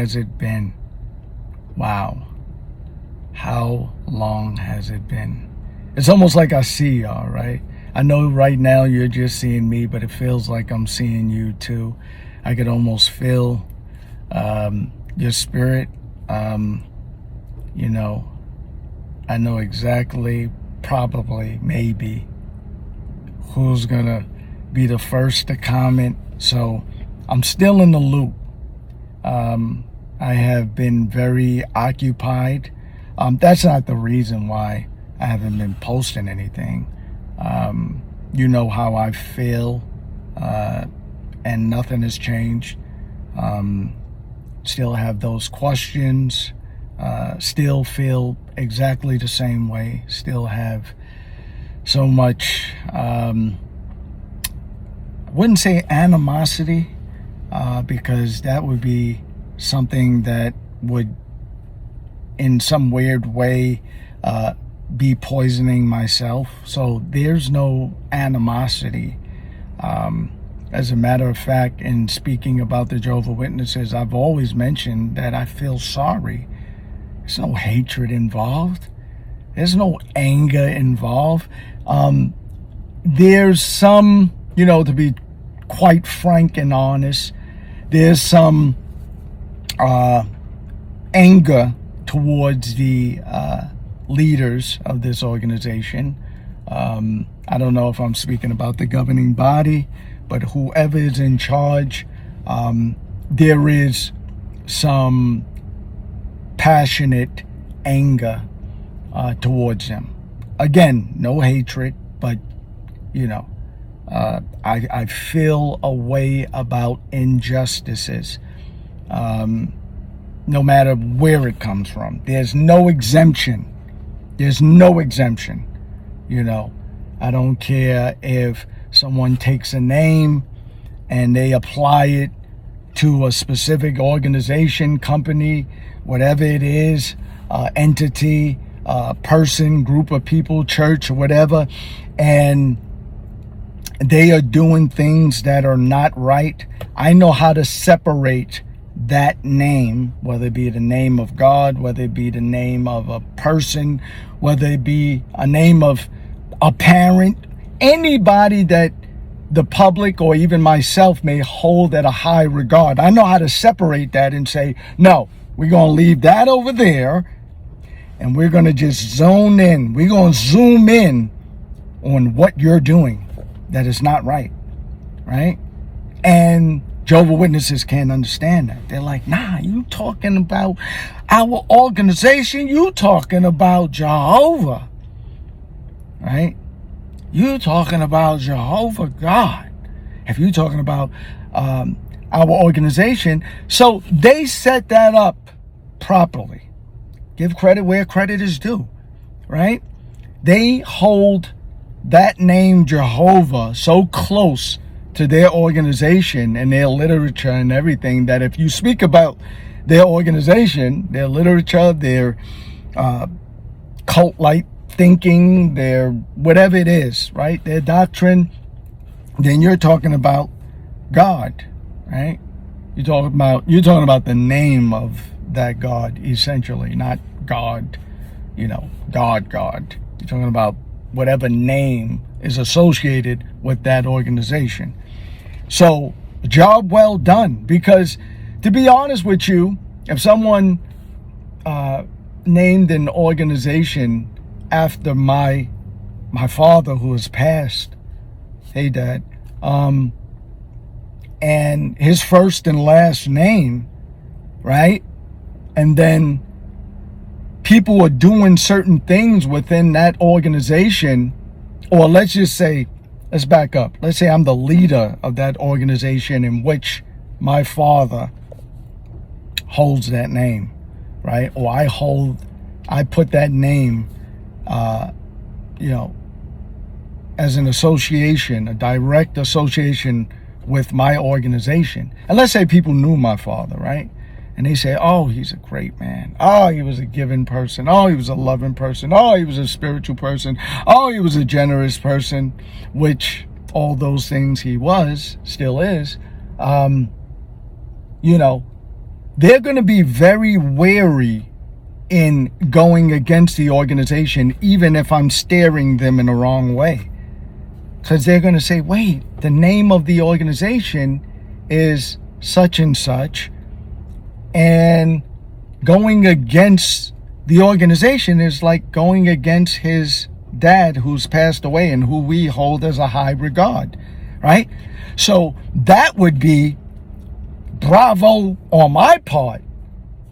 has it been? Wow. How long has it been? It's almost like I see y'all, right? I know right now you're just seeing me, but it feels like I'm seeing you too. I could almost feel your spirit. You know, I know exactly, probably, maybe, who's gonna be the first to comment. So I'm still in the loop. I have been very occupied. That's not the reason why I haven't been posting anything. You know how I feel, and nothing has changed. Still have those questions, still feel exactly the same way, still have so much, I wouldn't say animosity, because that would be something that would in some weird way be poisoning myself. So there's no animosity. As a matter of fact, in speaking about the Jehovah's Witnesses, I've always mentioned that I feel sorry. There's no hatred involved. There's no anger involved. There's some, to be quite frank and honest, there's some anger towards the leaders of this organization. I don't know if I'm speaking about the governing body, but whoever is in charge, there is some passionate anger towards them. Again, no hatred, but I feel a way about injustices, no matter where it comes from. There's no exemption. There's no exemption. I don't care if someone takes a name and they apply it to a specific organization, company, whatever it is, entity, person, group of people, church, or whatever, and they are doing things that are not right. I know how to separate that name, whether it be the name of God, whether it be the name of a person, whether it be a name of a parent, anybody that the public or even myself may hold at a high regard. I know how to separate that and say, no, we're going to leave that over there and we're going to just zone in. We're going to zoom in on what you're doing that is not right, right? And Jehovah's Witnesses can't understand that. They're like, nah, you talking about our organization, you talking about Jehovah, right? You talking about Jehovah God. If you talking about our organization, so they set that up properly. Give credit where credit is due, right? They hold that name Jehovah so close to their organization and their literature and everything that if you speak about their organization, their literature, their cult-like thinking, their whatever it is, right, their doctrine, then you're talking about God, right? You're talking about the name of that God, essentially, not God, God. You're talking about whatever name is associated with that organization. So, job well done, because to be honest with you, if someone named an organization after my father who has passed, hey Dad, and his first and last name, right? And then people are doing certain things within that organization, or let's just say, let's back up. Let's say I'm the leader of that organization in which my father holds that name, right? Or I put that name, as an association, a direct association with my organization. And let's say people knew my father, right? And they say, oh, he's a great man. Oh, he was a giving person. Oh, he was a loving person. Oh, he was a spiritual person. Oh, he was a generous person, which all those things he was, still is. they're going to be very wary in going against the organization, even if I'm steering them in the wrong way. Because they're going to say, wait, the name of the organization is such and such, and going against the organization is like going against his dad who's passed away and who we hold as a high regard, right? So that would be bravo on my part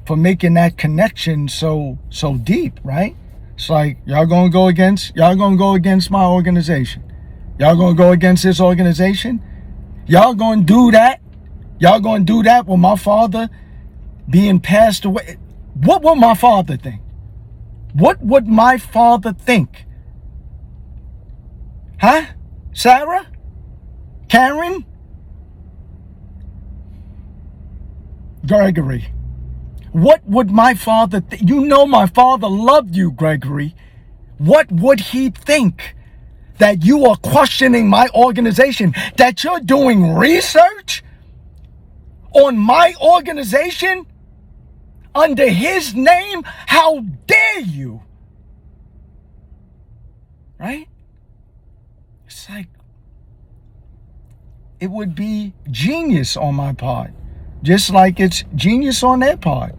for making that connection so deep, right? It's like, y'all gonna go against my organization. Y'all gonna go against this organization? Y'all gonna do that? Y'all gonna do that with my father being passed away? What would my father think? What would my father think? Huh? Sarah? Karen? Gregory? What would my father think? You know my father loved you, Gregory. What would he think? That you are questioning my organization? That you're doing research on my organization under his name? How dare you? Right? It's like, it would be genius on my part, just like it's genius on their part.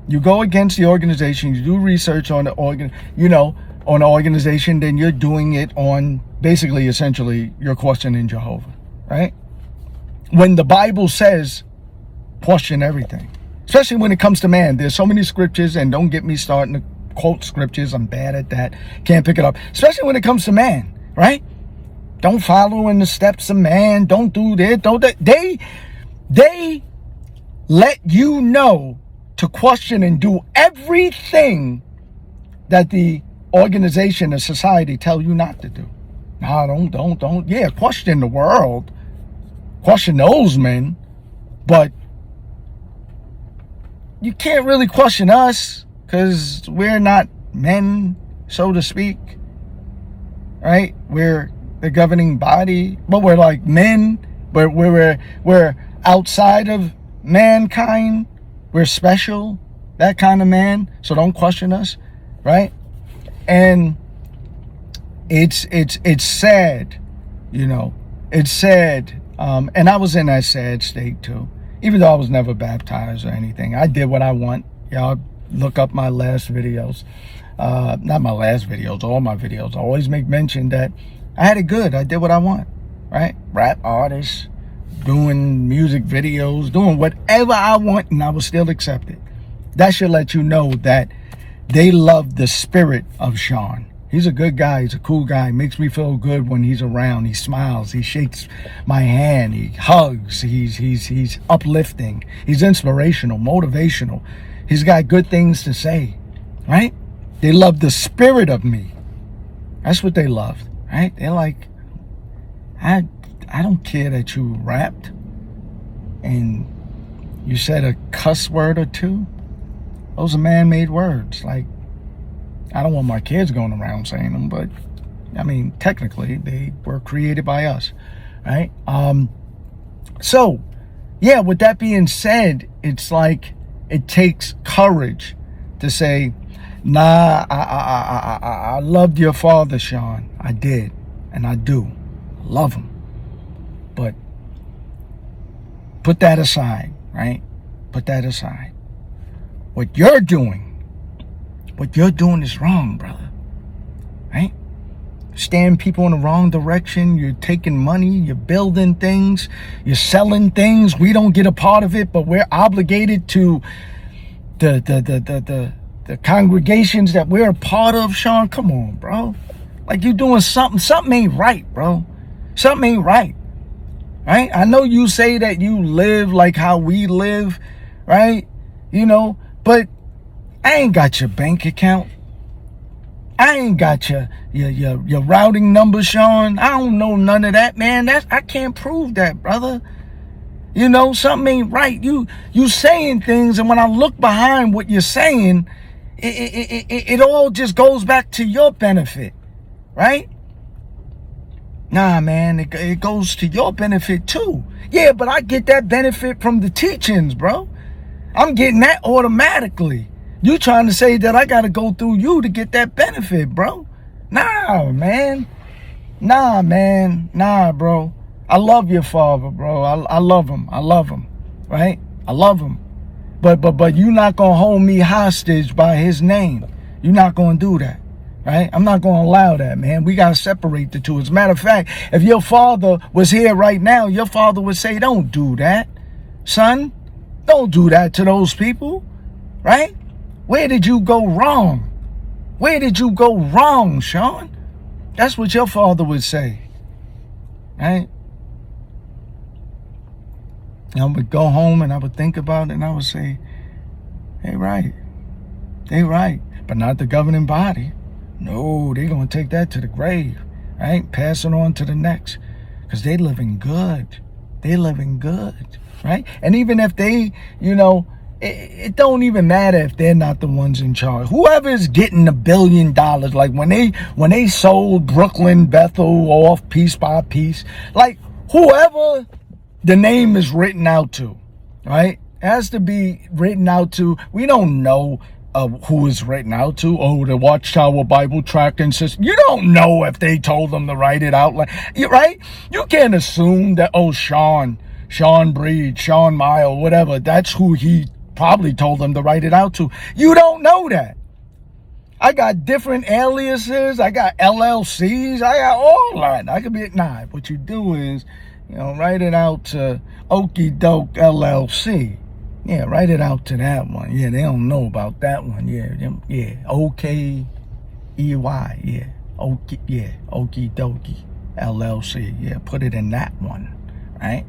You go against the organization, you do research on the on the organization, then you're doing it on, basically, essentially, you're questioning Jehovah, right? When the Bible says question everything, especially when it comes to man. There's so many scriptures, and don't get me starting to quote scriptures. I'm bad at that. Can't pick it up. Especially when it comes to man, right? Don't follow in the steps of man. Don't do this. Don't that. They let you know to question and do everything that the organization and society tell you not to do. Nah, don't. Yeah, question the world. Question those men. But you can't really question us because we're not men, so to speak. Right? We're the governing body, but we're like men. We're outside of mankind. We're special, that kind of man. So don't question us, right? And it's sad, It's sad, and I was in that sad state too. Even though I was never baptized or anything, I did what I want. Y'all look up my last videos. Not my last videos, all my videos. I always make mention that I had it good. I did what I want, right? Rap artist, doing music videos, doing whatever I want, and I was still accepted. That should let you know that they love the spirit of Sean. He's a good guy. He's a cool guy. Makes me feel good when he's around. He smiles. He shakes my hand. He hugs. He's uplifting. He's inspirational, motivational. He's got good things to say, right? They love the spirit of me. That's what they love, right? They're like, I don't care that you rapped and you said a cuss word or two. Those are man-made words. Like, I don't want my kids going around saying them, but I mean, technically they were created by us, right? So yeah, with that being said, it's like, it takes courage to say, nah, I loved your father, Sean. I did, and I do. Love him. But put that aside, right? Put that aside. What you're doing is wrong, brother. Right? Steering people in the wrong direction. You're taking money. You're building things. You're selling things. We don't get a part of it, but we're obligated to the congregations that we're a part of, Sean. Come on, bro. Like, you're doing something. Something ain't right, bro. Something ain't right. Right? I know you say that you live like how we live, right? But I ain't got your bank account. I ain't got your routing number, Sean. I don't know none of that, man. I can't prove that, brother. Something ain't right. You saying things, and when I look behind what you're saying, it all just goes back to your benefit, right? Nah, man, it goes to your benefit too. Yeah, but I get that benefit from the teachings, bro. I'm getting that automatically. You trying to say that I got to go through you to get that benefit, bro? Nah, man. Nah, bro. I love your father, bro. I love him. Right? I love him. But you not going to hold me hostage by his name. You're not going to do that. Right? I'm not going to allow that, man. We got to separate the two. As a matter of fact, if your father was here right now, your father would say, don't do that, son. Don't do that to those people. Right? Where did you go wrong? Where did you go wrong, Sean? That's what your father would say. Right? And I would go home and I would think about it and I would say, they right. But not the governing body. No, they're going to take that to the grave. Right? Pass it on to the next. Because they living good. Right? And even if they, it don't even matter if they're not the ones in charge. Whoever is getting $1 billion, like when they sold Brooklyn, Bethel off piece by piece, like whoever the name is written out to, right? It has to be written out to. We don't know who is written out to. Oh, the Watchtower Bible Tracting System. You don't know if they told them to write it out, right? You can't assume that, Sean Breed, Sean Mile, whatever, that's who he probably told them to write it out to. You don't know that. I got different aliases. I got LLCs. I got all that. I could be what you do is, write it out to Okie Doke LLC. Yeah, write it out to that one. Yeah, they don't know about that one. Yeah. OKEY. Yeah. Okie Dokie LLC. Yeah, put it in that one. Right?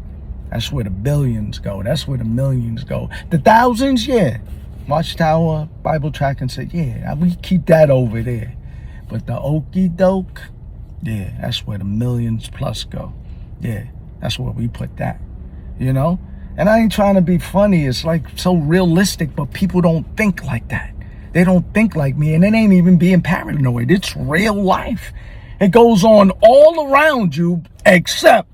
That's where the billions go. That's where the millions go. The thousands, yeah. Watchtower, Bible Tracking said, yeah, we keep that over there. But the Okie Doke, yeah, that's where the millions plus go. Yeah, that's where we put that, And I ain't trying to be funny. It's like so realistic, but people don't think like that. They don't think like me, and it ain't even being paranoid. It's real life. It goes on all around you except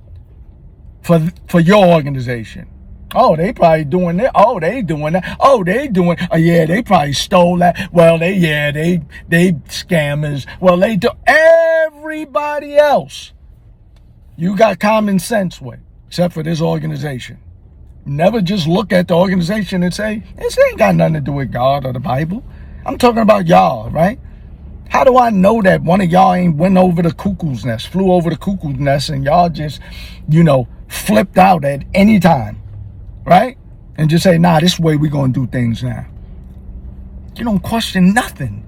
for your organization. Oh, they probably doing that. Oh, they doing that. Oh, they doing. Oh, yeah, they probably stole that. Well, they scammers. Well, they do. Everybody else, you got common sense with, except for this organization. Never just look at the organization and say, this ain't got nothing to do with God or the Bible. I'm talking about y'all, right? How do I know that one of y'all ain't went over the cuckoo's nest, flew over the cuckoo's nest, and y'all just, flipped out at any time, right? And just say, nah, this way we're going to do things now. You don't question nothing.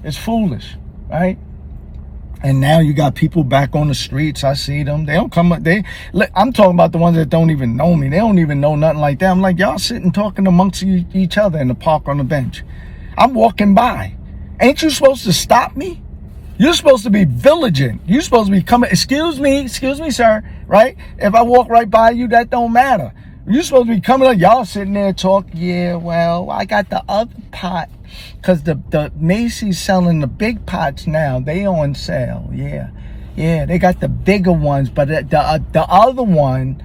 It's foolish, right? And now you got people back on the streets. I see them. They don't come up. I'm talking about the ones that don't even know me. They don't even know nothing like that. I'm like, y'all sitting talking amongst each other in the park on the bench. I'm walking by. Ain't you supposed to stop me? You're supposed to be vigilant. You're supposed to be coming. Excuse me, sir. Right? If I walk right by you, that don't matter. You're supposed to be coming up. Y'all sitting there talking. Yeah, well, I got the other pot. Because the Macy's selling the big pots now. They on sale. Yeah, they got the bigger ones. But the other one,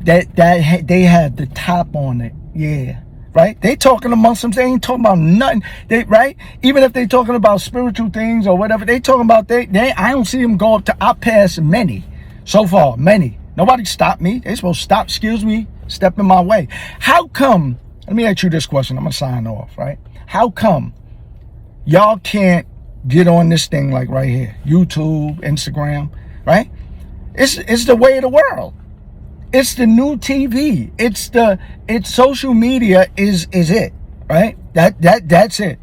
that they had the top on it. Yeah. Right? They talking amongst them. They ain't talking about nothing. Right? Even if they talking about spiritual things or whatever, they talking about I don't see them go up to. I pass many so far. Many. Nobody stopped me. They supposed to stop. Excuse me. Step in my way. How come? Let me ask you this question. I'm gonna sign off. Right? How come y'all can't get on this thing like right here? YouTube, Instagram. Right? It's the way of the world. It's the new TV. It's social media is it, right? That's it.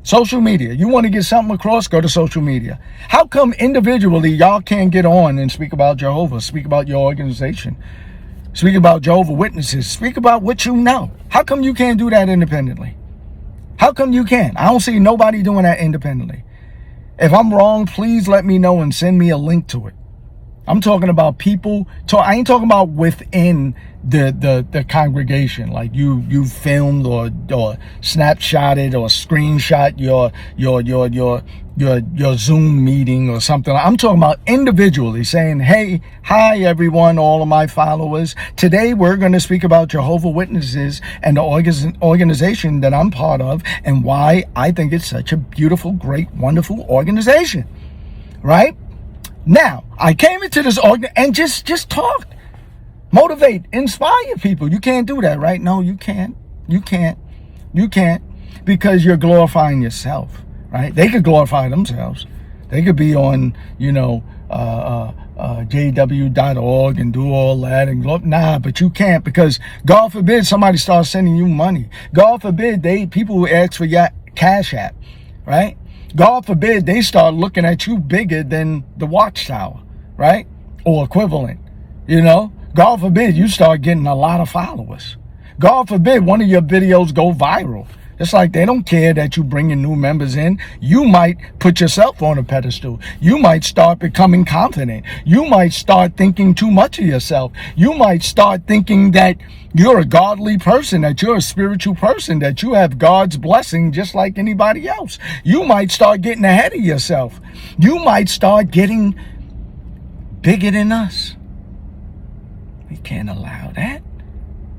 Social media. You want to get something across, go to social media. How come individually y'all can't get on and speak about Jehovah, speak about your organization, speak about Jehovah Witnesses, speak about what you know? How come you can't do that independently? How come you can't? I don't see nobody doing that independently. If I'm wrong, please let me know and send me a link to it. I'm talking about people. I ain't talking about within the congregation, like you filmed or snapshotted or screenshot your Zoom meeting or something. I'm talking about individually saying, hey, hi everyone, all of my followers. Today we're going to speak about Jehovah's Witnesses and the organization that I'm part of and why I think it's such a beautiful, great, wonderful organization, right? Now, I came into this and just talk, motivate, inspire people. You can't do that, right? No, you can't. You can't. You can't, because you're glorifying yourself, right? They could glorify themselves. They could be on, jw.org and do all that and nah, but you can't, because God forbid somebody starts sending you money. God forbid people will ask for your Cash App, right? God forbid they start looking at you bigger than the Watchtower, right? Or equivalent, God forbid you start getting a lot of followers. God forbid one of your videos go viral. It's like they don't care that you bringing new members in. You might put yourself on a pedestal. You might start becoming confident. You might start thinking too much of yourself. You might start thinking that you're a godly person, that you're a spiritual person, that you have God's blessing just like anybody else. You might start getting ahead of yourself. You might start getting bigger than us. We can't allow that.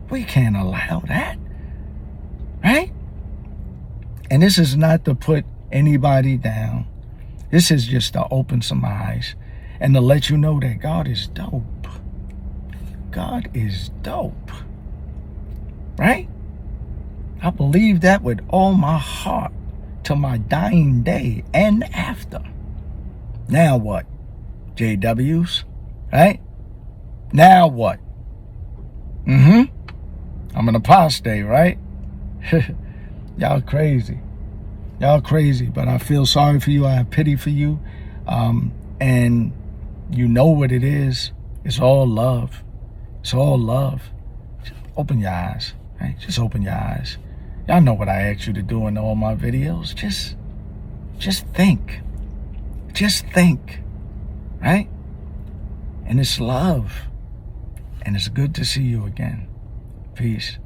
We can't allow that, right? And this is not to put anybody down. This is just to open some eyes and to let you know that God is dope. God is dope, right? I believe that with all my heart to my dying day and after. Now what? JWs, right? Now what? I'm an apostate, right? Y'all crazy. Y'all crazy, but I feel sorry for you. I have pity for you. And you know what it is. It's all love. It's all love. Just open your eyes, right? Just open your eyes. Y'all know what I ask you to do in all my videos. Just think. Just think, right? And it's love. And it's good to see you again. Peace.